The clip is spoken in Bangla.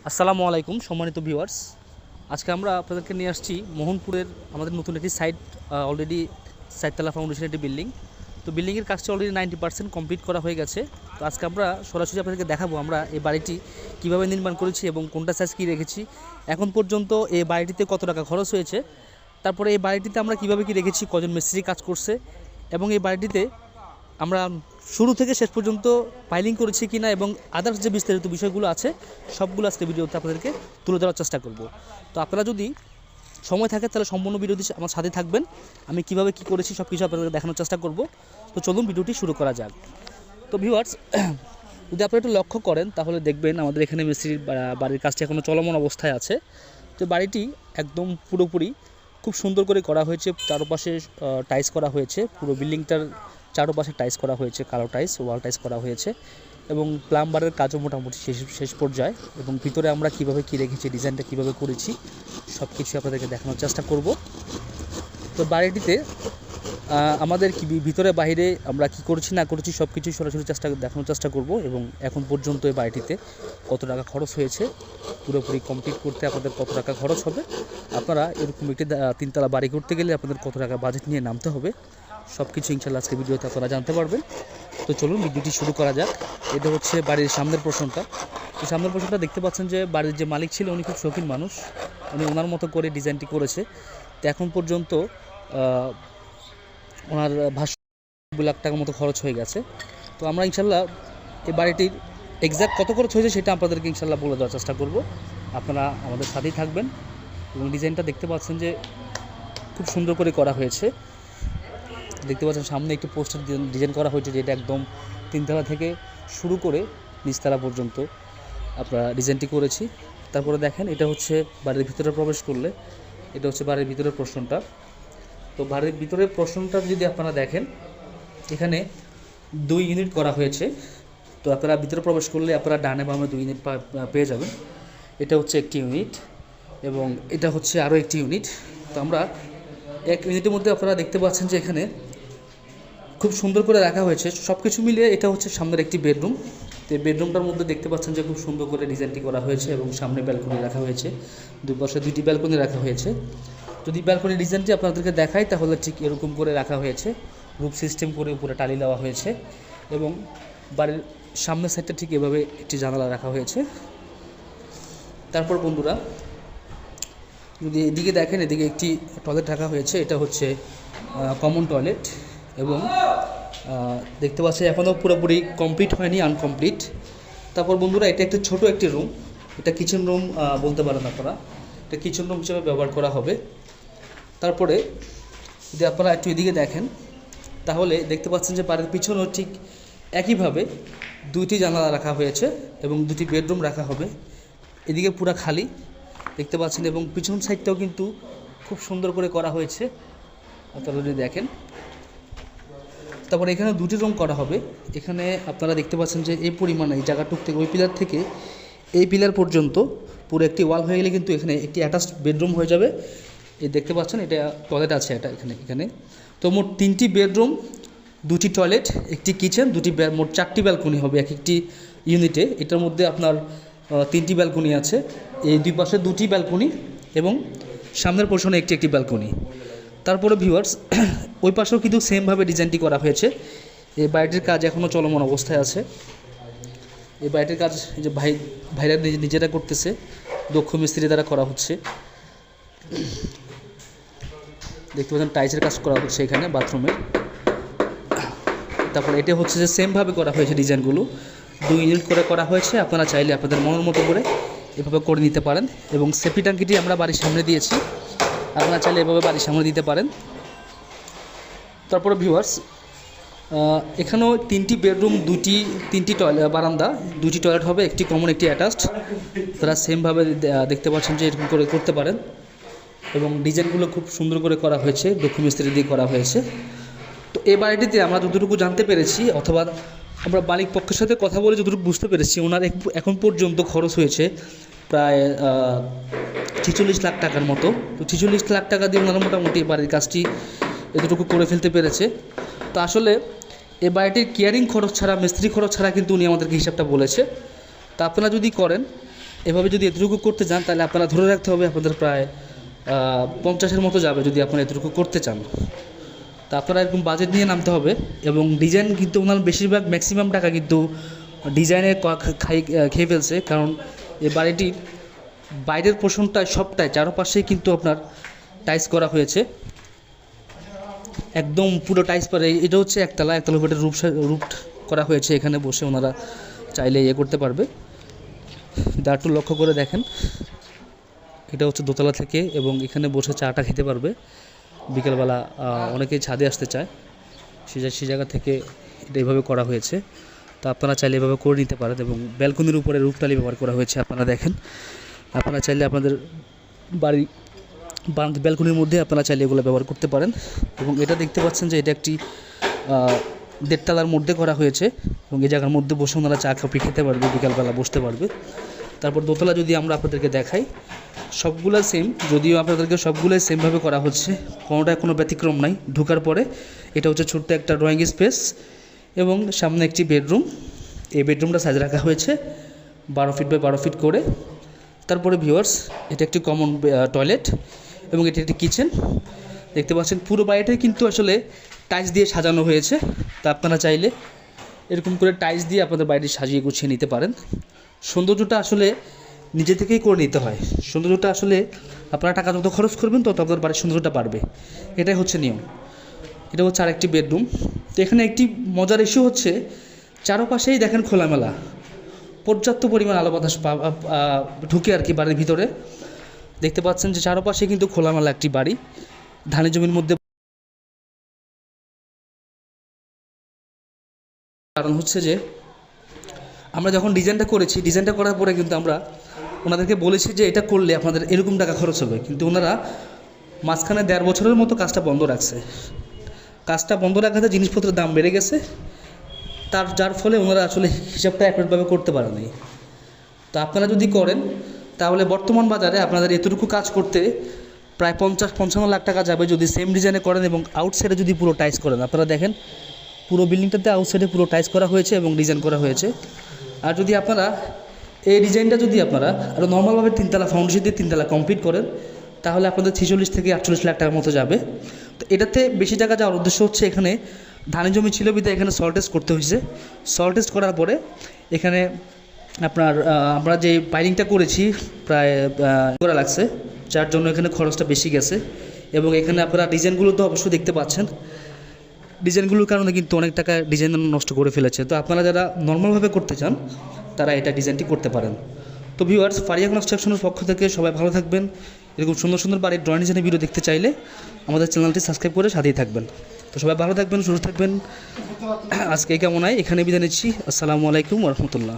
আসসালামু আলাইকুম সম্মানিত ভিউয়ার্স। আজকে আমরা আপনাদেরকে নিয়ে আসছি মোহনপুরের আমাদের নতুন একটি সাইট, অলরেডি সাইতলা ফাউন্ডেশন একটি বিল্ডিং। তো বিল্ডিংয়ের কাজটি অলরেডি 90% কমপ্লিট করা হয়ে গেছে। তো আজকে আমরা সরাসরি আপনাদেরকে দেখাবো আমরা এই বাড়িটি কীভাবে নির্মাণ করেছি এবং কোনটা সাইজ কী রেখেছি, এখন পর্যন্ত এই বাড়িটিতে কত টাকা খরচ হয়েছে, তারপরে এই বাড়িটিতে আমরা কীভাবে কী রেখেছি, কজন মিস্ত্রি কাজ করছে এবং এই বাড়িটিতে আমরা শুরু থেকে শেষ পর্যন্ত ফাইলিং করেছি কিনা এবং আদার্স যে বিস্তারিত বিষয়গুলো আছে সবগুলো আজকে ভিডিওতে আপনাদেরকে তুলে ধরার চেষ্টা করব। তো আপনারা যদি সময় থাকে তাহলে সম্পূর্ণ ভিডিওটি আমার সাথে থাকবেন। আমি কিভাবে কি করেছি সব কিছু আপনাদেরকে দেখানোর চেষ্টা করব। তো চলুন ভিডিওটি শুরু করা যাক। তো ভিউয়ার্স, যদি আপনারা একটু লক্ষ্য করেন তাহলে দেখবেন আমাদের এখানে মিস্ত্রির বাড়ির কাজটি এখনও চলমান অবস্থায় আছে। তো বাড়িটি একদম পুরোপুরি খুব সুন্দর করে করা হয়েছে, চারপাশে টাইলস করা হয়েছে, পুরো বিল্ডিংটার চারপাশে টাইলস করা হয়েছে, কালো টাইলস, ওয়াল টাইলস করা হয়েছে এবং প্লাম্বারের কাজও মোটামুটি শেষ পর্যায়ে। এবং ভিতরে আমরা কিভাবে কী রেখেছি, ডিজাইনটা কিভাবে করেছি সব কিছু আপনাদেরকে দেখানোর চেষ্টা করব। তো বাড়িটিতে আমাদের কি ভিতরে বাইরে আমরা কি করেছি না করেছি সব কিছুই সরাসরি দেখানোর চেষ্টা করব এবং এখন পর্যন্ত এই বাড়িটিতে কত টাকা খরচ হয়েছে, পুরোপুরি কমপ্লিট করতে আপনাদের কত টাকা খরচ হবে, আপনারা এরকম একটি তিনতলা বাড়ি করতে গেলে আপনাদের কত টাকা বাজেট নিয়ে নামতে হবে, সব কিছু ইনশাল্লাহ আজকে ভিডিওতে আপনারা জানতে পারবেন। তো চলুন ভিডিওটি শুরু করা যাক। এটা হচ্ছে বাড়ির সামনের পোর্শনটা। তো সামনের পোর্শনটা দেখতে পাচ্ছেন যে বাড়ির যে মালিক ছিল উনি খুব শৌখিন মানুষ, উনি ওনার মতো করে ডিজাইনটি করেছে। তো এখন পর্যন্ত ওনার ভাষ্য 2 লাখ টাকার মতো খরচ হয়ে গেছে। তো আমরা ইনশাল্লাহ এই বাড়িটির এক্স্যাক্ট কত খরচ হয়েছে সেটা আপনাদেরকে ইনশাল্লাহ বলে দেওয়ার চেষ্টা করব। আপনারা আমাদের সাথেই থাকবেন এবং ডিজাইনটা দেখতে পাচ্ছেন যে খুব সুন্দর করে করা হয়েছে। দেখতে পাচ্ছেন সামনে একটি পোস্টার ডিজাইন করা হয়েছে, যেটা একদম তিনতলা থেকে শুরু করে নিচতলা পর্যন্ত আমরা ডিজাইনটি করেছি। তারপরে দেখেন এটা হচ্ছে বাড়ির ভিতরে প্রবেশ করলে এটা হচ্ছে বাড়ির ভিতরের পোর্শনটা। তো বাড়ির ভিতরের পোর্শনটা যদি আপনারা দেখেন এখানে 2 ইউনিট করা হয়েছে। তো আপনারা ভিতরে প্রবেশ করলে আপনারা ডানে বামে 2 ইউনিট পেয়ে যাবেন। এটা হচ্ছে একটি ইউনিট এবং এটা হচ্ছে আরও একটি ইউনিট। তো আমরা এক ইউনিটের মধ্যে আপনারা দেখতে পাচ্ছেন যে এখানে খুব সুন্দর করে রাখা হয়েছে সব কিছু মিলিয়ে। এটা হচ্ছে সামনের একটি বেডরুম। তো এই বেডরুমটার মধ্যে দেখতে পাচ্ছেন যে খুব সুন্দর করে ডিজাইনটি করা হয়েছে এবং সামনে ব্যালকনি রাখা হয়েছে, দুই পাশে 2টি ব্যালকনি রাখা হয়েছে। যদি ব্যালকনি ডিজাইনটি আপনাদেরকে দেখাই তাহলে ঠিক এরকম করে রাখা হয়েছে, রুফ সিস্টেম করে উপরে টালি দেওয়া হয়েছে এবং বাড়ির সামনের সাইডটা ঠিক এভাবে একটি জানালা রাখা হয়েছে। তারপর বন্ধুরা যদি এদিকে দেখেন, এদিকে একটি টয়লেট রাখা হয়েছে, এটা হচ্ছে কমন টয়লেট এবং দেখতে পাচ্ছি এখনও পুরোপুরি কমপ্লিট হয়নি, আনকমপ্লিট। তারপর বন্ধুরা এটা একটা ছোট একটি রুম, এটা কিচেন রুম বলতে পারেন আপনারা, এটা কিচেন রুম হিসেবে ব্যবহার করা হবে। তারপরে যদি আপনারা একটু এদিকে দেখেন তাহলে দেখতে পাচ্ছেন যে বাড়ির পিছনেও ঠিক একইভাবে 2টি জানালা রাখা হয়েছে এবং 2টি বেডরুম রাখা হবে। এদিকে পুরা খালি দেখতে পাচ্ছেন এবং পিছন সাইডটাও কিন্তু খুব সুন্দর করে করা হয়েছে, আপনারা যদি দেখেন। তারপরে এখানে 2টি রুম করা হবে। এখানে আপনারা দেখতে পাচ্ছেন যে এই পরিমাণে এই জায়গাটুক থেকে ওই পিলার থেকে এই পিলার পর্যন্ত পুরো একটি ওয়াল হয়ে গেলে কিন্তু এখানে একটি অ্যাটাচড বেডরুম হয়ে যাবে। এই দেখতে পাচ্ছেন এটা টয়লেট আছে, এটা এখানে তো মোট 3টি বেডরুম, 2টি টয়লেট, একটি কিচেন, মোট 4টি ব্যালকনি হবে এক একটি ইউনিটে। এটার মধ্যে আপনার 3টি ব্যালকনি আছে, এই দুই পাশে 2টি ব্যালকনি এবং সামনের পোর্শনে একটি ব্যালকনি। তারপরে ভিউয়ার্স ওই পাশেও কিন্তু সেমভাবে ডিজাইনটি করা হয়েছে। এই বাড়িটির কাজ এখনও চলমান অবস্থায় আছে। এই বাড়িটির কাজ এই যে ভাইরা নিজেরা করতেছে, দক্ষ মিস্ত্রি দ্বারা করা হচ্ছে। দেখতে পাচ্ছেন টাইলসের কাজ করা হচ্ছে এখানে বাথরুমের। তারপর এটা হচ্ছে যে সেমভাবে করা হয়েছে, ডিজাইনগুলো 2 ইউনিট করে করা হয়েছে। আপনারা চাইলে আপনাদের মনের মতো করে এভাবে করে নিতে পারেন এবং সেফটি ট্যাঙ্কিটি আমরা বাড়ির সামনে দিয়েছি, আপনারা চাইলে এভাবে বাড়ির সামনে দিতে পারেন। তারপরে ভিউয়ার্স এখানেও 3টি বেডরুম, 3টি টয়লেট, বারান্দা, 2টি টয়লেট হবে, একটি কমন একটি অ্যাটাচড। তারা সেমভাবে দেখতে পাচ্ছেন যে এরকম করে করতে পারেন এবং ডিজাইনগুলো খুব সুন্দর করে করা হয়েছে, দক্ষ মিস্ত্রি দিয়ে করা হয়েছে। তো এই বাড়িটিতে আমরা যতটুকু জানতে পেরেছি অথবা আমরা মালিক পক্ষের সাথে কথা বলে যতটুকু বুঝতে পেরেছি, ওনার এখন পর্যন্ত খরচ হয়েছে প্রায় 46 লাখ টাকার মতো। তো 46 লাখ টাকা দিয়ে ওনারা মোটামুটি বাড়ির কাজটি এতটুকু করে ফেলতে পেরেছে। তো আসলে এই বাড়িটির কেয়ারিং খরচ ছাড়া, মিস্ত্রি খরচ ছাড়া কিন্তু উনি আমাদেরকে হিসাবটা বলেছে। তা আপনারা যদি করেন এভাবে, যদি এতটুকু করতে চান, তাহলে আপনারা ধরে রাখতে হবে আপনাদের প্রায় 50-এর মতো যাবে যদি আপনারা এতটুকু করতে চান। তা আপনারা এরকম বাজেট নিয়ে নামতে হবে। এবং ডিজাইন কিন্তু ওনার বেশিরভাগ ম্যাক্সিমাম টাকা কিন্তু ডিজাইনে খেয়ে ফেলছে, কারণ এই বাড়িটির বাইরের পোর্শনটা সবটাই চারপাশেই কিন্তু আপনার টাইলস করা হয়েছে, একদম পুরো টাইলস পরে। এটা হচ্ছে একতলা উপরে রূপ করা হয়েছে, এখানে বসে ওনারা চাইলে করতে পারবে। একটু লক্ষ্য করে দেখেন, এটা হচ্ছে দোতলা থেকে, এবং এখানে বসে চাটা খেতে পারবে। বিকেলবেলা অনেকেই ছাদে আসতে চায়, সেই জায়গা থেকে এটা এইভাবে করা হয়েছে। তো আপনারা চাইলে এভাবে করে নিতে পারেন। এবং ব্যালকনির উপরে রূপটালি ব্যবহার করা হয়েছে, আপনারা দেখেন। আপনারা চাইলে আপনাদের বাড়ি ব্যালকনির মধ্যে আপনারা চাইলে এগুলো ব্যবহার করতে পারেন। এবং এটা দেখতে পাচ্ছেন যে এটা একটি 1.5 তলার মধ্যে করা হয়েছে, এবং এই জায়গার মধ্যে বসে ওনারা চা কফি খেতে পারবে, বিকালবেলা বসতে পারবে। তারপর দোতলা যদি আমরা আপনাদেরকে দেখাই, সবগুলো সেম, যদিও আপনাদেরকে সবগুলোই সেমভাবে করা হচ্ছে, কোনোটায় কোনো ব্যতিক্রম নাই। ঢোকার পরে এটা হচ্ছে ছোট্ট একটা ড্রয়িং স্পেস, এবং সামনে একটি বেডরুম। এই বেডরুমটা সাইজ রাখা হয়েছে 12 ফিট বাই 12 ফিট করে। তারপরে ভিউয়ার্স, এটা একটি কমন টয়লেট, এবং এটি একটি কিচেন। দেখতে পাচ্ছেন পুরো বাড়িটাই কিন্তু আসলে টাইলস দিয়ে সাজানো হয়েছে। তা আপনারা চাইলে এরকম করে টাইলস দিয়ে আপনাদের বাড়িটি সাজিয়ে গুছিয়ে নিতে পারেন। সৌন্দর্যটা আসলে নিজে থেকেই করে নিতে হয়। সৌন্দর্যটা আসলে আপনারা টাকা যত খরচ করবেন তত আপনাদের বাড়ির সৌন্দর্যটা বাড়বে, এটাই হচ্ছে নিয়ম। এটা হচ্ছে আরেকটি বেডরুম। তো এখানে একটি মজার ইস্যু হচ্ছে, চারপাশেই দেখেন খোলামেলা, পর্যাপ্ত পরিমাণ আলো বাতাস ঢুকে আর কি বাড়ির ভিতরে। দেখতে পাচ্ছেন যে চারপাশে কিন্তু খোলামেলা একটি বাড়ি, ধানের জমির মধ্যে। কারণ হচ্ছে যে আমরা যখন ডিজাইনটা করেছি, ডিজাইনটা করার পরে কিন্তু আমরা ওনাদেরকে বলেছি যে এটা করলে আপনাদের এরকম টাকা খরচ হবে, কিন্তু ওনারা মাঝখানে 1.5 বছরের মতো কাজটা বন্ধ রাখছে। কাজটা বন্ধ রাখাতে জিনিসপত্রের দাম বেড়ে গেছে, যার ফলে ওনারা আসলে হিসাবটা অ্যাকুরেটভাবে করতে পারে নাই। তো আপনারা যদি করেন, তাহলে বর্তমান বাজারে আপনাদের এতটুকু কাজ করতে প্রায় 50-55 লাখ টাকা যাবে যদি সেম ডিজাইনে করেন, এবং আউটসাইডে যদি পুরো টাইলস করেন। আপনারা দেখেন পুরো বিল্ডিংটাতে আউটসাইডে পুরো টাইলস করা হয়েছে এবং ডিজাইন করা হয়েছে। আর যদি আপনারা এই ডিজাইনটা যদি আপনারা আরও নর্মালভাবে 3 তলা ফাউন্ডেশন দিয়ে 3 তলা কমপ্লিট করেন, তাহলে আপনাদের 46 থেকে 48 লাখ টাকার মতো যাবে। তো এটাতে বেশি টাকা যাওয়ার উদ্দেশ্য হচ্ছে, এখানে ধানের জমি ছিল বিধায় এখানে সয়েল টেস্ট করতে হয়েছে। সয়েল টেস্ট করার পরে এখানে আমরা যে পাইলিংটা করেছি প্রায় করা লাগছে, যার জন্য এখানে খরচটা বেশি গেছে। এবং এখানে আপনারা ডিজাইনগুলো তো অবশ্যই দেখতে পাচ্ছেন, ডিজাইনগুলোর কারণে কিন্তু অনেক টাকা ডিজাইন নষ্ট করে ফেলেছে। তো আপনারা যারা নর্মালভাবে করতে চান, তারা এটা ডিজাইনটি করতে পারেন। তো ভিউয়ার্স, ফারিয়া কনস্ট্রাকশনের পক্ষ থেকে সবাই ভালো থাকবেন। এরকম সুন্দর সুন্দর বাড়ির ড্রয়িং ডিজাইনের ভিডিও দেখতে চাইলে আমাদের চ্যানেলটি সাবস্ক্রাইব করে সাথেই থাকবেন। তো সবাই ভালো থাকবেন, সুস্থ থাকবেন। আজকে এই কামনায় এখানে বিদায় নিচ্ছি। আসসালামু আলাইকুম ওয়া রাহমাতুল্লাহ।